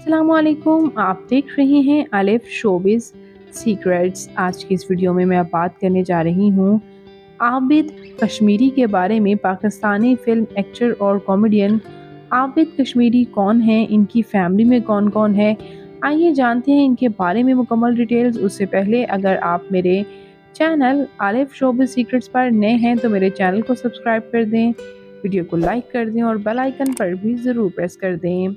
अस्सलाम वालेकुम। आप देख रहे हैं अलिफ शोबिज़ सीक्रेट्स। आज की इस वीडियो में मैं बात करने जा रही हूँ आबिद कश्मीरी के बारे में। पाकिस्तानी फिल्म एक्टर और कॉमेडियन आबिद कश्मीरी कौन हैं, इनकी फैमिली में कौन कौन है, आइए जानते हैं इनके बारे में मुकम्मल डिटेल्स। उससे पहले अगर आप मेरे चैनल अलिफ शोबिज़ सीक्रेट्स पर नए हैं तो मेरे चैनल को सब्सक्राइब कर दें, वीडियो को लाइक कर दें और बेल आइकन पर भी ज़रूर प्रेस कर दें।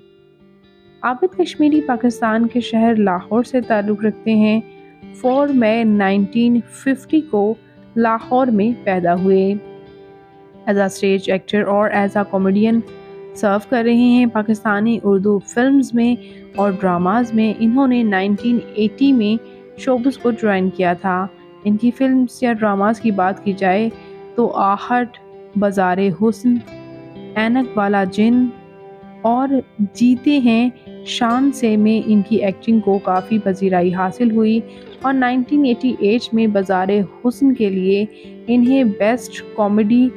आबिद कश्मीरी पाकिस्तान के शहर लाहौर से ताल्लुक़ रखते हैं। 4 मई 1950 को लाहौर में पैदा हुए। एज आ स्टेज एक्टर और एज आ कॉमेडियन सर्व कर रहे हैं पाकिस्तानी उर्दू फिल्म्स में और ड्रामाज में। इन्होंने 1980 में शोबिज़ को ज्वाइन किया था। इनकी फिल्म्स या ड्रामाज की बात की जाए तो आहट, बाज़ारे हुस्न, ऐनक वाला जिन और जीते हैं शान से में इनकी एक्टिंग को काफ़ी पजीराई हासिल हुई और 1988 में बाज़ारे हुस्न के लिए इन्हें बेस्ट कॉमेडी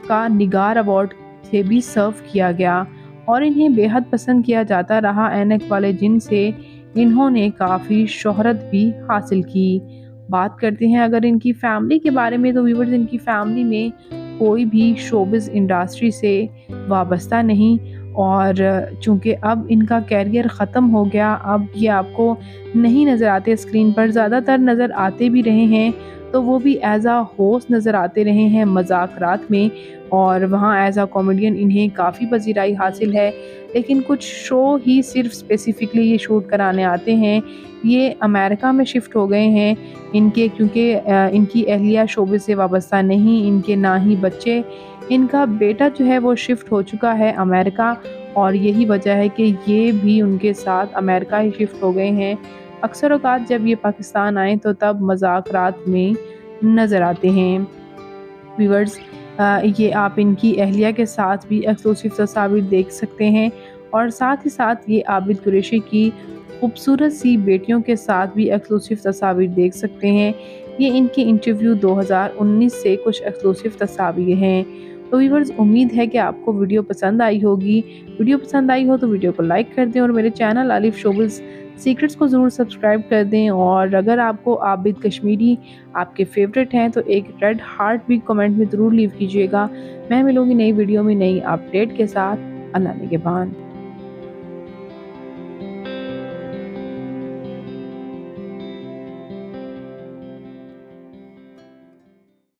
का निगार अवार्ड से भी सर्व किया गया और इन्हें बेहद पसंद किया जाता रहा। ऐनक वाले जिन से इन्होंने काफ़ी शोहरत भी हासिल की। बात करते हैं अगर इनकी फैमिली के बारे में तो व्यूअर्स, इनकी फैमिली में कोई भी शोबिज़ इंडस्ट्री से वाबस्ता नहीं और चूँकि अब इनका कैरियर ख़त्म हो गया, अब ये आपको नहीं नज़र आते स्क्रीन पर। ज़्यादातर नज़र आते भी रहे हैं तो वो भी एज आ होस्ट नज़र आते रहे हैं मज़ाकरात में और वहाँ एज आ कॉमेडियन इन्हें काफ़ी पजीराई हासिल है। लेकिन कुछ शो ही सिर्फ स्पेसिफिकली ये शूट कराने आते हैं। ये अमेरिका में शिफ्ट हो गए हैं इनके, क्योंकि इनकी अहलिया शोबिज़ से वाबस्ता नहीं, इनके ना ही बच्चे। इनका बेटा जो है वो शिफ्ट हो चुका है अमेरिका और यही वजह है कि ये भी उनके साथ अमेरिका ही शिफ्ट हो गए हैं। अक्सर औक़ात जब ये पाकिस्तान आए तो तब मज़ाकरात में नज़र आते हैं। व्यूअर्स, ये आप इनकी अहलिया के साथ भी एक्सक्लूसिव तस्वीर देख सकते हैं और साथ ही साथ ये आबिद कुरैशी की खूबसूरत सी बेटियों के साथ भी एक्सक्लूसिव तस्वीर देख सकते हैं। ये इनके इंटरव्यू 2019 से कुछ एक्सक्लूसिव तस्वीर हैं। तो व्यूअर्स, उम्मीद है कि आपको वीडियो पसंद आई होगी। वीडियो पसंद आई हो तो वीडियो को लाइक कर दें और मेरे चैनल अलिफ शोबिज़ सीक्रेट्स को ज़रूर सब्सक्राइब कर दें। और अगर आपको आबिद कश्मीरी आपके फेवरेट हैं तो एक रेड हार्ट भी कमेंट में ज़रूर लीव कीजिएगा। मैं मिलूँगी नई वीडियो में नई अपडेट के साथ। अल्लाह निगहबान।